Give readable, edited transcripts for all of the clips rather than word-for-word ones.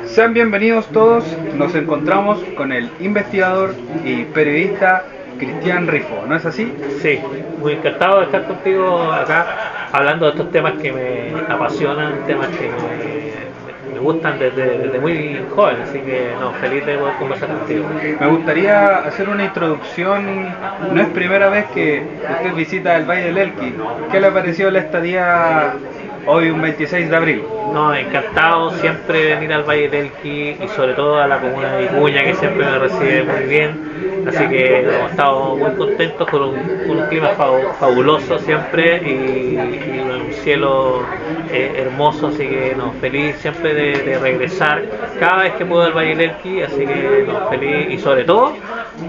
Sean bienvenidos todos, nos encontramos con el investigador y periodista Cristian Rifo, ¿no es así? Sí, muy encantado de estar contigo acá hablando de estos temas que me apasionan, temas que me gustan desde muy joven, así que no, feliz de poder conversar contigo. Me gustaría hacer una introducción, no es primera vez que usted visita el Valle del Elqui. ¿Qué le pareció la estadía hoy un 26 de abril? No, encantado siempre de venir al Valle del Elqui y sobre todo a la comuna de Vicuña, que siempre me recibe muy bien. Así que hemos estado muy contentos con un clima fabuloso siempre y un cielo hermoso, así que no, feliz siempre de regresar cada vez que puedo al Valle del Elqui, así que no, feliz y sobre todo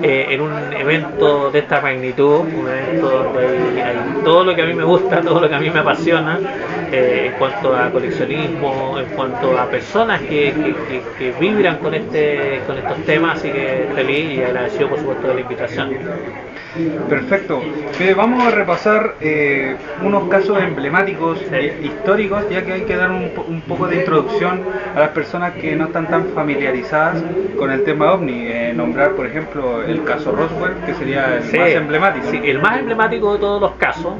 en un evento de esta magnitud, un evento donde hay todo lo que a mí me gusta, todo lo que a mí me apasiona, en cuanto a coleccionismo, en cuanto a personas que vibran con estos temas, así que feliz y agradecido por supuesto de la invitación. Perfecto. Vamos a repasar unos casos emblemáticos, históricos, ya que hay que dar un poco de introducción a las personas que no están tan familiarizadas con el tema OVNI. Nombrar, por ejemplo, el caso Roswell, que sería el más emblemático. Sí, el más emblemático de todos los casos.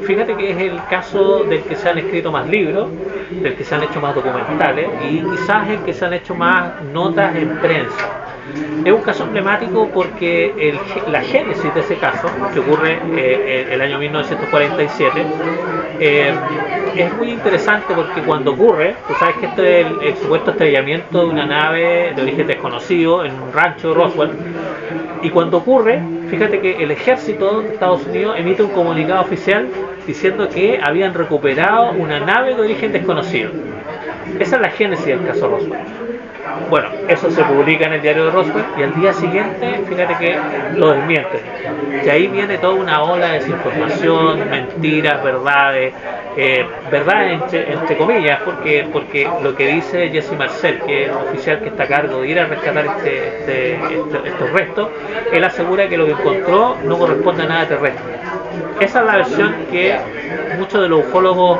Fíjate que es el caso del que se han escrito más libros, del que se han hecho más documentales y quizás el que se han hecho más notas en prensa. Es un caso emblemático porque la génesis de ese caso, que ocurre en el año 1947, es muy interesante porque cuando ocurre, tú sabes que este es el supuesto estrellamiento de una nave de origen desconocido en un rancho de Roswell, y cuando ocurre, fíjate que el ejército de Estados Unidos emite un comunicado oficial diciendo que habían recuperado una nave de origen desconocido. Esa es la génesis del caso Roswell. Bueno, eso se publica en el diario de Roswell y al día siguiente, fíjate que lo desmienten. Y ahí viene toda una ola de desinformación, mentiras, verdades, verdades entre comillas, porque lo que dice Jesse Marcel, que es el oficial que está a cargo de ir a rescatar estos restos, él asegura que lo que encontró no corresponde a nada terrestre. Esa es la versión que muchos de los ufólogos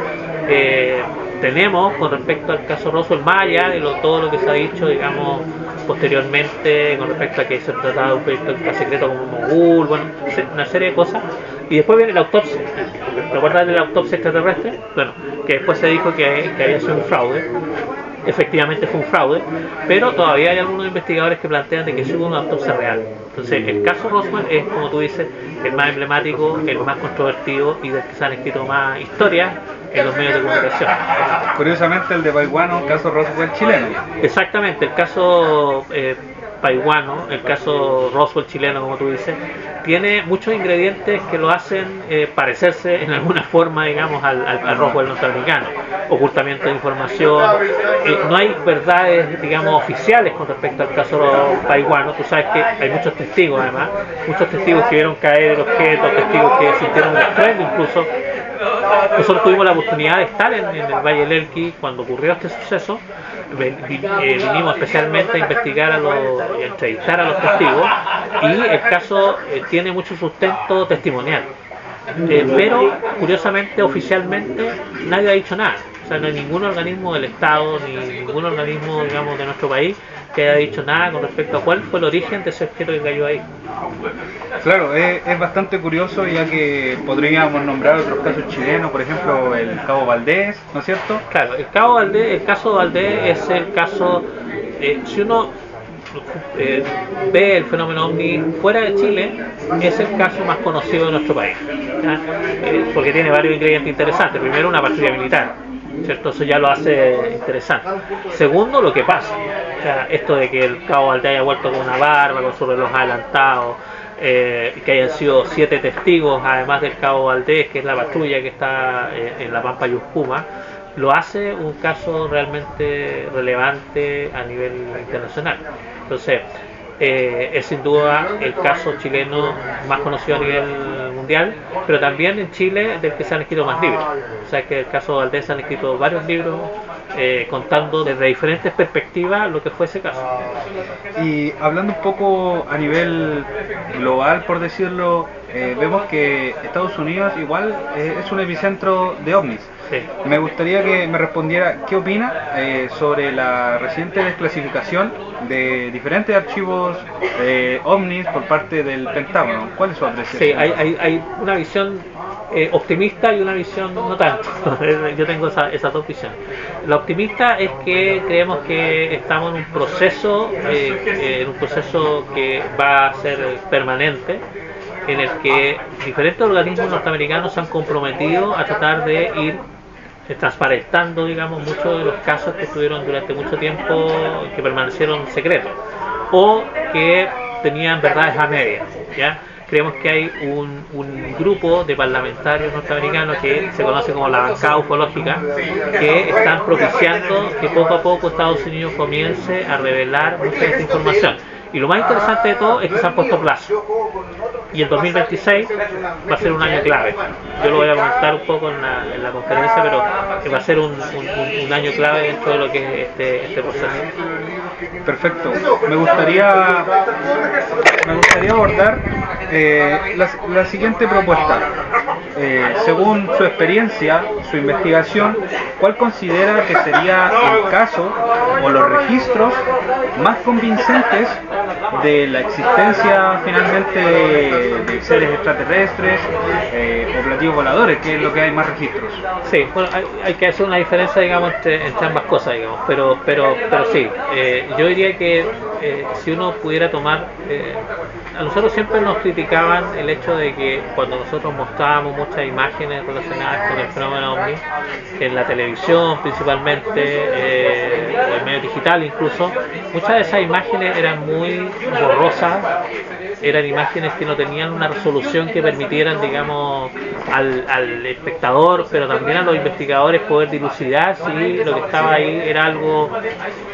tenemos con respecto al caso Roswell, más allá de todo lo que se ha dicho, digamos, posteriormente con respecto a que se trataba de un proyecto secreto como Mogul, bueno, una serie de cosas. Y después viene la autopsia. ¿Recuerdas de la autopsia extraterrestre? Bueno, que después se dijo que había sido un fraude. Efectivamente fue un fraude, pero todavía hay algunos investigadores que plantean de que sí hubo una autopsia real. Entonces, el caso Roswell es, como tú dices, el más emblemático, el más controvertido y del que se han escrito más historias en los medios de comunicación. Curiosamente, el de Paiguano, caso Roswell chileno. Exactamente, el caso paiguano, el caso Roswell chileno, como tú dices, tiene muchos ingredientes que lo hacen parecerse en alguna forma, digamos, al Roswell norteamericano. Ocultamiento de información, no hay verdades, digamos, oficiales con respecto al caso paiguano. Tú sabes que hay muchos testigos, además, muchos testigos que vieron caer el objeto, testigos que sintieron un estruendo incluso. Nosotros tuvimos la oportunidad de estar en el Valle del Elqui cuando ocurrió este suceso. Vinimos especialmente a investigar y a entrevistar a los testigos y el caso tiene mucho sustento testimonial. Pero curiosamente, oficialmente, nadie ha dicho nada. O sea, no hay ningún organismo del Estado ni ningún organismo, digamos, de nuestro país que haya dicho nada con respecto a cuál fue el origen de ese objeto que cayó ahí. Claro, es bastante curioso, ya que podríamos nombrar otros casos chilenos, por ejemplo el Cabo Valdés, ¿no es cierto? Claro, el caso Valdés es el caso, si uno ve el fenómeno OVNI fuera de Chile, es el caso más conocido de nuestro país, porque tiene varios ingredientes interesantes. Primero, una patrulla militar, ¿cierto? Eso ya lo hace interesante. Segundo, lo que pasa, o sea, esto de que el Cabo Valdés haya vuelto con una barba, con su reloj adelantado, que hayan sido 7 testigos, además del Cabo Valdés, que es la patrulla que está en la Pampa Yuscuma, lo hace un caso realmente relevante a nivel internacional. Entonces, es sin duda el caso chileno más conocido a nivel mundial, pero también en Chile del que se han escrito más libros. O sea que el caso Valdés se han escrito varios libros contando desde diferentes perspectivas lo que fue ese caso. Y hablando un poco a nivel global, por decirlo, vemos que Estados Unidos igual es un epicentro de ovnis. Sí. Me gustaría que me respondiera qué opina sobre la reciente desclasificación de diferentes archivos ovnis por parte del Pentágono. ¿Cuál es su apreciación? Sí, hay una visión optimista y una visión no tanto. Yo tengo esas dos visiones. La optimista es que creemos que estamos en un proceso que va a ser permanente, en el que diferentes organismos norteamericanos se han comprometido a tratar de ir transparentando, digamos, muchos de los casos que estuvieron durante mucho tiempo, que permanecieron secretos o que tenían verdades a medias, ¿ya? Creemos que hay un grupo de parlamentarios norteamericanos que se conoce como la bancada ufológica, que están propiciando que poco a poco Estados Unidos comience a revelar mucha de esta información. Y lo más interesante de todo es que se han puesto plazo. Y el 2026 va a ser un año clave. Yo lo voy a comentar un poco en la conferencia, pero va a ser un año clave dentro de lo que es este proceso. Perfecto. Me gustaría abordar la siguiente propuesta. Según su experiencia, su investigación, ¿cuál considera que sería el caso o los registros más convincentes de la existencia finalmente de seres extraterrestres o platillos voladores, que es lo que hay más registros? Sí, bueno, hay que hacer una diferencia, digamos, entre ambas cosas, digamos, pero sí, yo diría que si uno pudiera tomar, a nosotros siempre nos criticaban el hecho de que cuando nosotros mostrábamos muchas imágenes relacionadas con el fenómeno OVNI, en la televisión principalmente, o en medio digital incluso, muchas de esas imágenes eran muy borrosas, eran imágenes que no tenían una resolución que permitieran, digamos, al espectador, pero también a los investigadores poder dilucidar si lo que estaba ahí era algo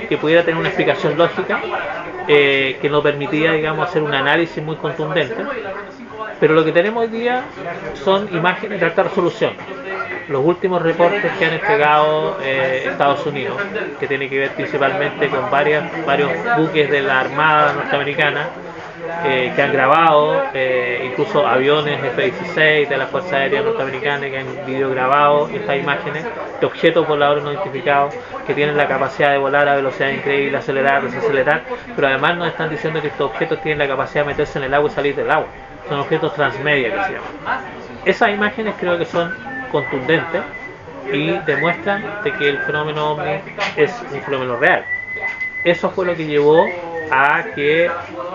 que pudiera tener una explicación lógica, que nos permitía, digamos, hacer un análisis muy contundente. Pero lo que tenemos hoy día son imágenes de alta resolución. Los últimos reportes que han entregado Estados Unidos, que tiene que ver principalmente con varios buques de la Armada norteamericana, que han grabado, incluso aviones F-16 de la Fuerza Aérea Norteamericana que han videograbado estas imágenes de objetos voladores no identificados que tienen la capacidad de volar a velocidad increíble, acelerar, desacelerar, pero además nos están diciendo que estos objetos tienen la capacidad de meterse en el agua y salir del agua. Son objetos transmedia que se llaman. Esas imágenes creo que son contundentes y demuestran de que el fenómeno OVNI es un fenómeno real. Eso fue lo que llevó a que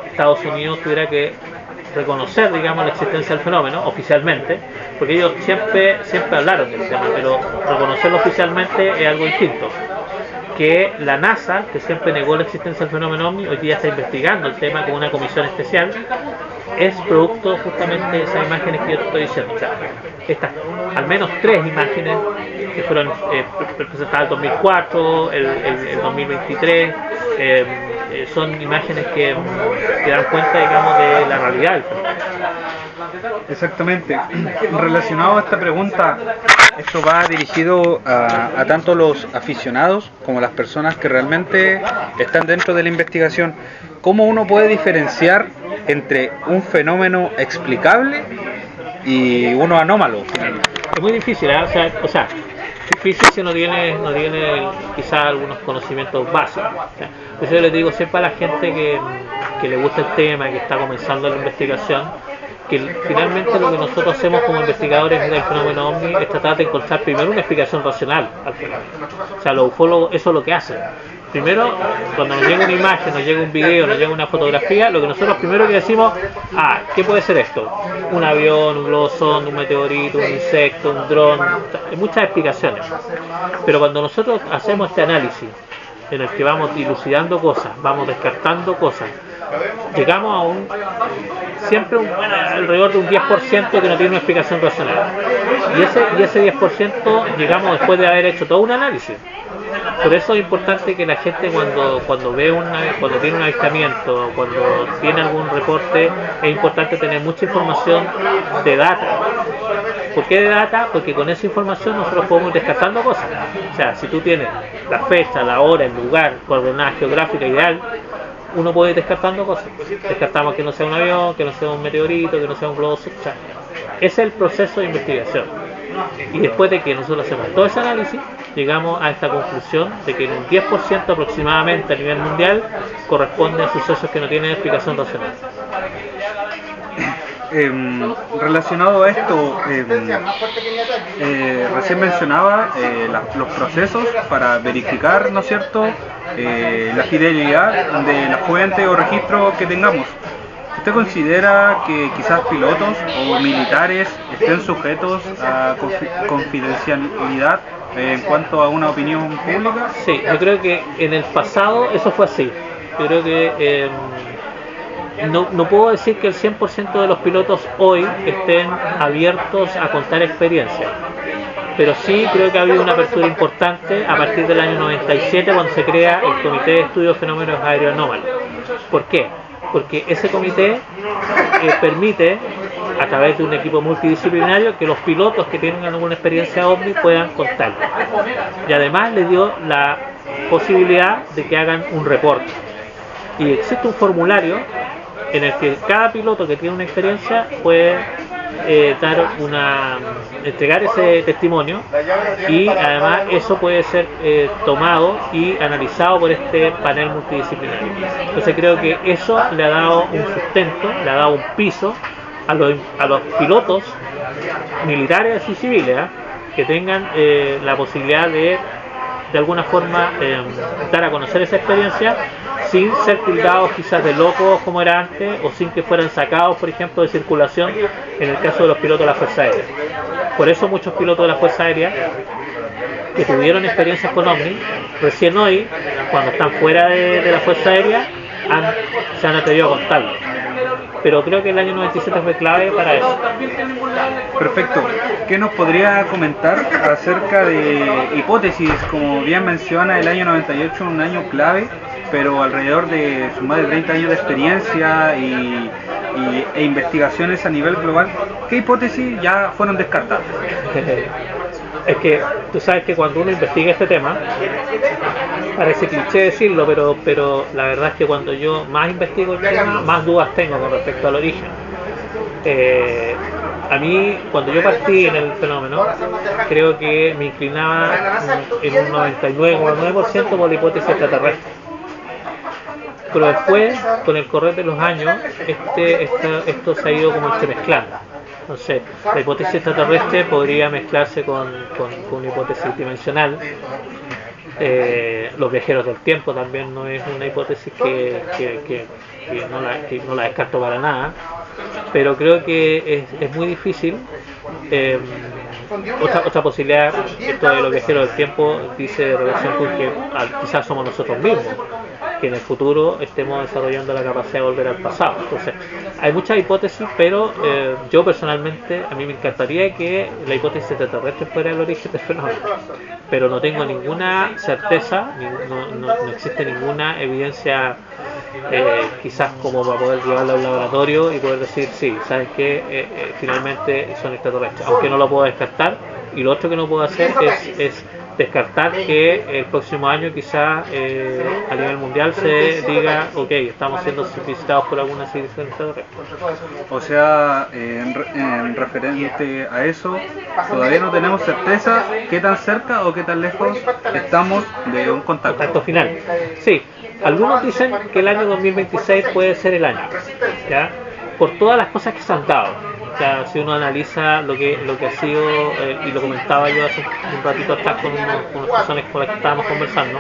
Estados Unidos tuviera que reconocer, digamos, la existencia del fenómeno oficialmente, porque ellos siempre hablaron del tema, pero reconocerlo oficialmente es algo distinto. Que la NASA, que siempre negó la existencia del fenómeno OVNI, hoy día está investigando el tema con una comisión especial, es producto justamente de esas imágenes que yo te estoy diciendo. O sea, estas al menos 3 imágenes que fueron presentadas en el 2004, el 2023, son imágenes que dan cuenta, digamos, de la realidad del fenómeno. Exactamente. Relacionado a esta pregunta, esto va dirigido a tanto los aficionados como las personas que realmente están dentro de la investigación. ¿Cómo uno puede diferenciar entre un fenómeno explicable y uno anómalo? Es muy difícil, ¿eh? O sea, difícil si no tiene quizás algunos conocimientos básicos. Por eso yo les digo siempre a la gente que le gusta el tema, que está comenzando la investigación, que finalmente lo que nosotros hacemos como investigadores del fenómeno OVNI es tratar de encontrar primero una explicación racional al fenómeno. O sea, los ufólogos eso es lo que hacen. Primero, cuando nos llega una imagen, nos llega un video, nos llega una fotografía, lo que nosotros primero que decimos, ¿qué puede ser esto? Un avión, un globo sonda, un meteorito, un insecto, un dron, hay muchas explicaciones. Pero cuando nosotros hacemos este análisis, en el que vamos dilucidando cosas, vamos descartando cosas, llegamos a siempre alrededor de un 10% que no tiene una explicación racional. Y ese 10% llegamos después de haber hecho todo un análisis. Por eso es importante que la gente cuando tiene un avistamiento, cuando tiene algún reporte, es importante tener mucha información de data. ¿Por qué de data? Porque con esa información nosotros podemos ir descartando cosas. O sea, si tú tienes la fecha, la hora, el lugar, coordenada geográfica ideal, uno puede ir descartando cosas. Descartamos que no sea un avión, que no sea un meteorito, que no sea un globo. O sea, ese es el proceso de investigación. Y después de que nosotros hacemos todo ese análisis, llegamos a esta conclusión de que en un 10% aproximadamente a nivel mundial corresponden a sucesos que no tienen explicación racional. Relacionado a esto, recién mencionaba los procesos para verificar, ¿no es cierto?, la fidelidad de la fuente o registro que tengamos. ¿Usted considera que quizás pilotos o militares estén sujetos a confidencialidad en cuanto a una opinión pública? Sí, yo creo que en el pasado eso fue así. Yo creo que no puedo decir que el 100% de los pilotos hoy estén abiertos a contar experiencias, pero sí creo que ha habido una apertura importante a partir del año 97 cuando se crea el Comité de Estudio de Fenómenos Aeroanómalos. ¿Por qué? Porque ese comité permite, a través de un equipo multidisciplinario, que los pilotos que tienen alguna experiencia OVNI puedan contarlo. Y además le dio la posibilidad de que hagan un reporte. Y existe un formulario en el que cada piloto que tiene una experiencia puede entregar ese testimonio, y además eso puede ser tomado y analizado por este panel multidisciplinario. Entonces creo que eso le ha dado un sustento, le ha dado un piso a los pilotos militares y civiles, que tengan la posibilidad de alguna forma dar a conocer esa experiencia sin ser tildados quizás de locos como era antes, o sin que fueran sacados, por ejemplo, de circulación en el caso de los pilotos de la Fuerza Aérea. Por eso muchos pilotos de la Fuerza Aérea que tuvieron experiencias con OVNI, recién hoy, cuando están fuera de la Fuerza Aérea, se han atrevido a contarlo. Pero creo que el año 97 fue clave para eso. Perfecto. ¿Qué nos podría comentar acerca de hipótesis? Como bien menciona, el año 98 es un año clave, pero alrededor de sus más de 30 años de experiencia e investigaciones a nivel global, ¿qué hipótesis ya fueron descartadas? Es que tú sabes que cuando uno investiga este tema, parece cliché decirlo, pero la verdad es que cuando yo más investigo el tema, más dudas tengo con respecto al origen. A mí, cuando yo partí en el fenómeno, creo que me inclinaba en un 99,9% por la hipótesis extraterrestre. Pero después, con el correr de los años, esto se ha ido como entremezclando. Entonces, la hipótesis extraterrestre podría mezclarse con una hipótesis dimensional. Los viajeros del tiempo también no es una hipótesis que no la descarto para nada, pero creo que es muy difícil. Otra posibilidad, esto de los viajeros del tiempo, dice relación con que quizás somos nosotros mismos, que en el futuro estemos desarrollando la capacidad de volver al pasado. Entonces, hay muchas hipótesis, pero yo personalmente, a mí me encantaría que la hipótesis extraterrestre fuera el origen del fenómeno, pero no tengo ninguna certeza, no existe ninguna evidencia quizás como para poder llevarla a un laboratorio y poder decir, sí, ¿sabes qué? Finalmente son extraterrestres, aunque no lo puedo descartar. Y lo otro que no puedo hacer es descartar que el próximo año quizás a nivel mundial se diga, ok, estamos siendo visitados por alguna civilización extraterrestre. O sea, en referente a eso, todavía no tenemos certeza qué tan cerca o qué tan lejos estamos de un contacto final. Sí, algunos dicen que el año 2026 puede ser el año, ¿ya? Por todas las cosas que se han dado. O sea, si uno analiza lo que ha sido, y lo comentaba yo hace un ratito atrás con unas personas con las que estábamos conversando,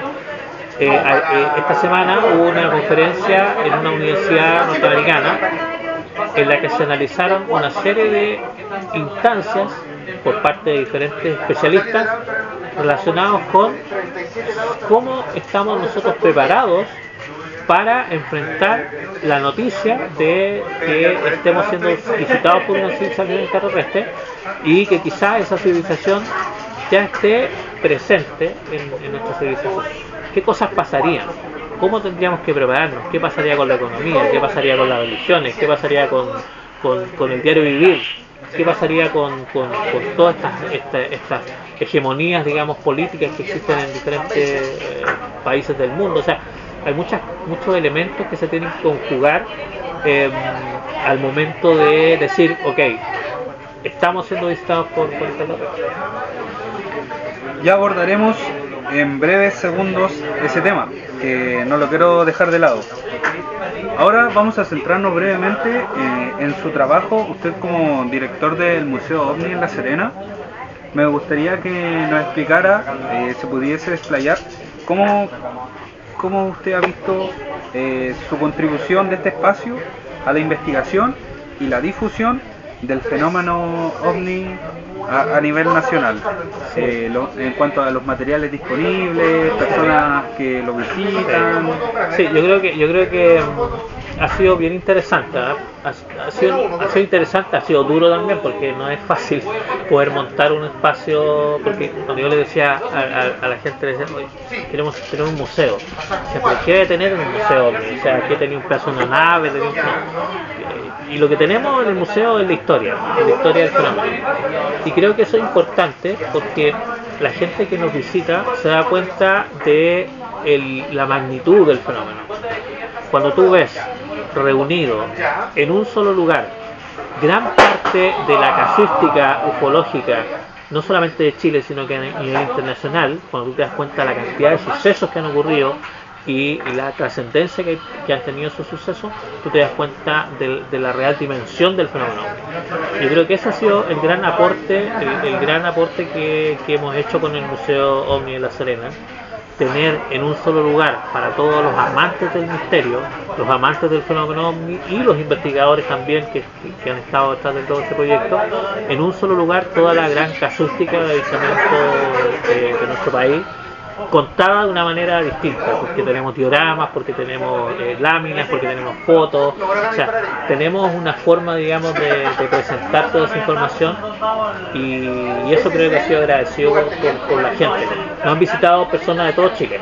esta semana hubo una conferencia en una universidad norteamericana en la que se analizaron una serie de instancias por parte de diferentes especialistas relacionados con cómo estamos nosotros preparados para enfrentar la noticia de que estemos siendo visitados por una civilización extraterrestre y que quizás esa civilización ya esté presente en nuestra civilización. ¿Qué cosas pasarían? ¿Cómo tendríamos que prepararnos? ¿Qué pasaría con la economía? ¿Qué pasaría con las religiones? ¿Qué pasaría con el diario vivir? ¿Qué pasaría con todas estas hegemonías, digamos, políticas que existen en diferentes países del mundo? O sea, hay muchos elementos que se tienen que conjugar al momento de decir, ok, estamos siendo visitados por extraterrestres. Ya abordaremos en breves segundos ese tema, que no lo quiero dejar de lado. Ahora vamos a centrarnos brevemente en su trabajo. Usted como director del Museo OVNI en La Serena, me gustaría que nos explicara, se pudiese explayar, cómo usted ha visto su contribución de este espacio a la investigación y la difusión del fenómeno OVNI a nivel nacional, en cuanto a los materiales disponibles, personas que lo visitan. Sí, yo creo que ha sido bien interesante, ¿eh? Ha sido interesante, ha sido duro también porque no es fácil poder montar un espacio, porque cuando yo le decía a la gente, le decía, oye, queremos tener un museo, o sea, ¿pero qué debe tener un museo? O sea, ¿qué tenía un pedazo de una nave? Y lo que tenemos en el museo es la historia del fenómeno. Y creo que eso es importante porque la gente que nos visita se da cuenta de la magnitud del fenómeno. Cuando tú ves reunido en un solo lugar gran parte de la casuística ufológica, no solamente de Chile, sino que a nivel internacional, cuando tú te das cuenta de la cantidad de sucesos que han ocurrido y la trascendencia que han tenido esos sucesos, tú te das cuenta de la real dimensión del fenómeno. Yo creo que ese ha sido el gran aporte, el gran aporte que hemos hecho con el Museo OVNI de La Serena. Tener en un solo lugar para todos los amantes del misterio, los amantes del fenómeno OVNI y los investigadores también que han estado detrás de todo este proyecto, en un solo lugar toda la gran casuística de avistamiento de nuestro país, contada de una manera distinta, porque tenemos dioramas, porque tenemos láminas, porque tenemos fotos, o sea, tenemos una forma, digamos, de presentar toda esa información y eso creo que ha sido agradecido por la gente. Nos han visitado personas de todo Chile,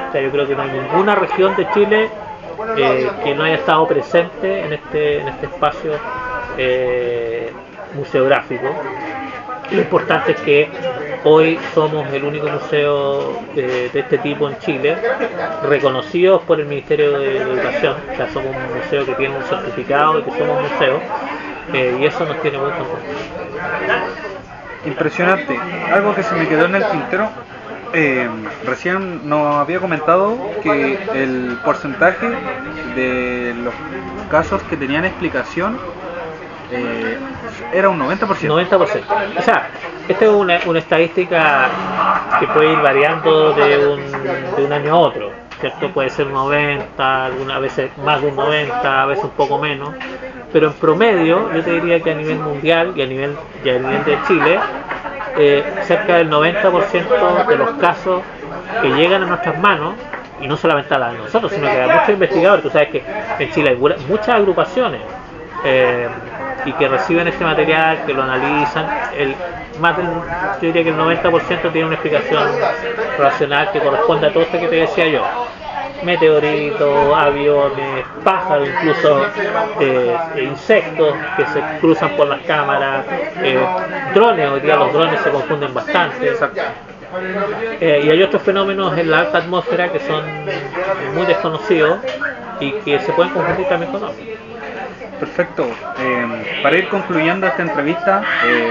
o sea, yo creo que no hay ninguna región de Chile que no haya estado presente en este espacio museográfico. Lo importante es que hoy somos el único museo de este tipo en Chile, reconocidos por el Ministerio de Educación, o sea, somos un museo que tiene un certificado de que somos museo, y eso nos tiene muy contentos. Impresionante. Algo que se me quedó en el tintero, recién nos había comentado que el porcentaje de los casos que tenían explicación era un 90%. 90%. O sea, esta es una estadística que puede ir variando de un año a otro, ¿cierto? Puede ser un 90, algunas veces más de un 90, a veces un poco menos, pero en promedio yo te diría que a nivel mundial y a nivel de Chile, cerca del 90% de los casos que llegan a nuestras manos, y no solamente a las de nosotros, sino que a muchos investigadores, tú sabes que en Chile hay muchas agrupaciones y que reciben este material, que lo analizan, yo diría que el 90% tiene una explicación racional que corresponde a todo esto que te decía yo: meteoritos, aviones, pájaros, incluso insectos que se cruzan por las cámaras, drones. Hoy día los drones se confunden bastante. Y hay otros fenómenos en la alta atmósfera que son muy desconocidos y que se pueden confundir también con otros. Perfecto. Para ir concluyendo esta entrevista,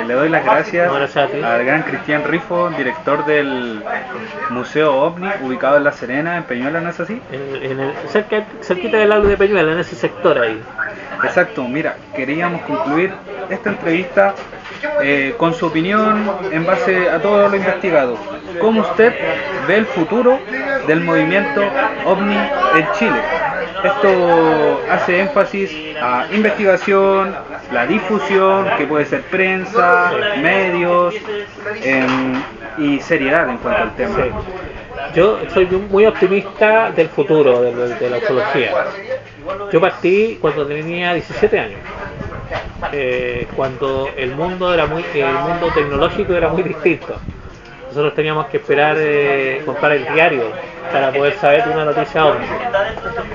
le doy las gracias al gran Cristian Rifo, director del Museo OVNI, ubicado en La Serena, en Peñuela, ¿no es así? Cerquita del lago de Peñuela, en ese sector ahí. Exacto. Mira, queríamos concluir esta entrevista con su opinión en base a todo lo investigado. ¿Cómo usted ve el futuro del movimiento OVNI en Chile? Esto hace énfasis a investigación, la difusión, que puede ser prensa, medios, y seriedad en cuanto al tema. Sí. Yo soy muy optimista del futuro de la ufología. Yo partí cuando tenía 17 años, cuando el mundo tecnológico era muy distinto. Nosotros teníamos que esperar comprar el diario para poder saber una noticia OVNI.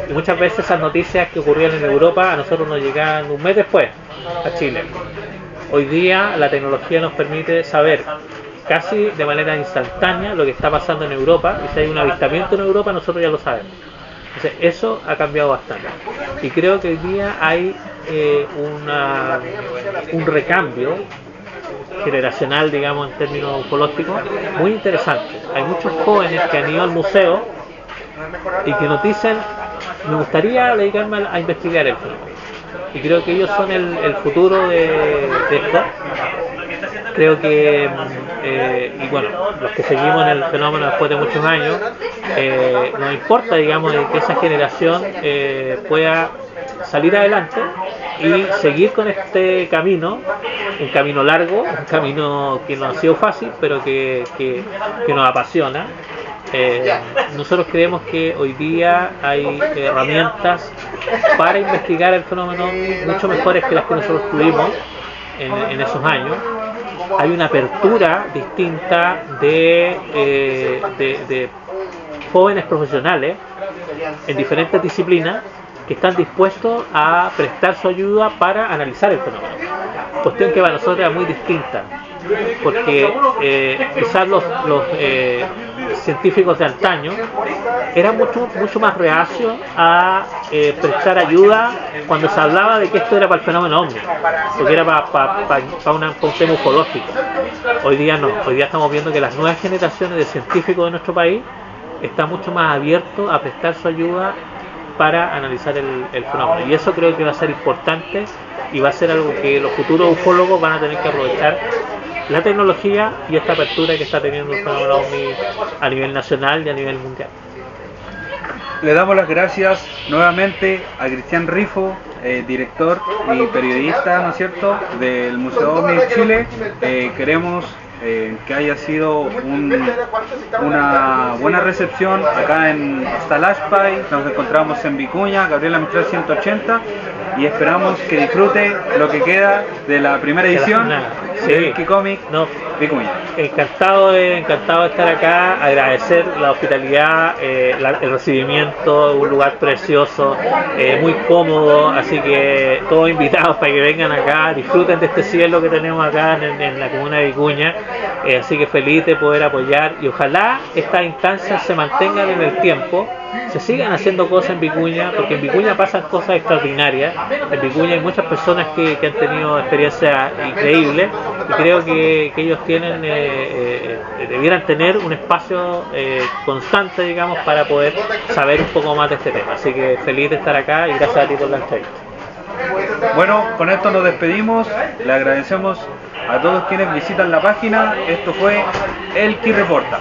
Y muchas veces esas noticias que ocurrían en Europa a nosotros nos llegaban un mes después a Chile. Hoy día la tecnología nos permite saber casi de manera instantánea lo que está pasando en Europa, y si hay un avistamiento en Europa nosotros ya lo sabemos. Entonces eso ha cambiado bastante y creo que hoy día hay un recambio generacional, digamos, en términos ufológicos, muy interesante. Hay muchos jóvenes que han ido al museo y que nos dicen, me gustaría dedicarme a investigar el fenómeno. Y creo que ellos son el futuro de esto. Creo que, y bueno, los que seguimos en el fenómeno después de muchos años, nos importa, digamos, de que esa generación pueda salir adelante y seguir con este camino, un camino largo, un camino que no ha sido fácil, pero que nos apasiona. Nosotros creemos que hoy día hay herramientas para investigar el fenómeno mucho mejores que las que nosotros tuvimos en esos años. Hay una apertura distinta de jóvenes profesionales en diferentes disciplinas que están dispuestos a prestar su ayuda para analizar el fenómeno. Cuestión que para nosotros era muy distinta, porque quizás los científicos de antaño eran mucho más reacios a prestar ayuda cuando se hablaba de que esto era para el fenómeno ovni, porque era para un tema ufológico. Hoy día no, hoy día estamos viendo que las nuevas generaciones de científicos de nuestro país están mucho más abiertos a prestar su ayuda para analizar el fenómeno, y eso creo que va a ser importante y va a ser algo que los futuros ufólogos van a tener que aprovechar, la tecnología y esta apertura que está teniendo el fenómeno OVNI a nivel nacional y a nivel mundial. Le damos las gracias nuevamente a Cristian Rifo, director y periodista, ¿no es cierto?, del Museo OVNI de Chile. Queremos que haya sido una buena recepción acá en Stalashpai. Nos encontramos en Vicuña, Gabriela Mistral 180, y esperamos que disfrute lo que queda de la primera edición de Wikicomic Vicuña. Encantado de estar acá, agradecer la hospitalidad, el recibimiento, un lugar precioso, muy cómodo, así que todos invitados para que vengan acá, disfruten de este cielo que tenemos acá en la comuna de Vicuña. Así que feliz de poder apoyar, y ojalá estas instancias se mantengan en el tiempo, se sigan haciendo cosas en Vicuña, porque en Vicuña pasan cosas extraordinarias. En Vicuña hay muchas personas que han tenido experiencias increíbles, y creo que ellos tienen debieran tener un espacio constante, digamos, para poder saber un poco más de este tema. Así que feliz de estar acá y gracias a ti por la entrevista. Bueno, con esto nos despedimos, le agradecemos a todos quienes visitan la página. Esto fue El Qui Reporta.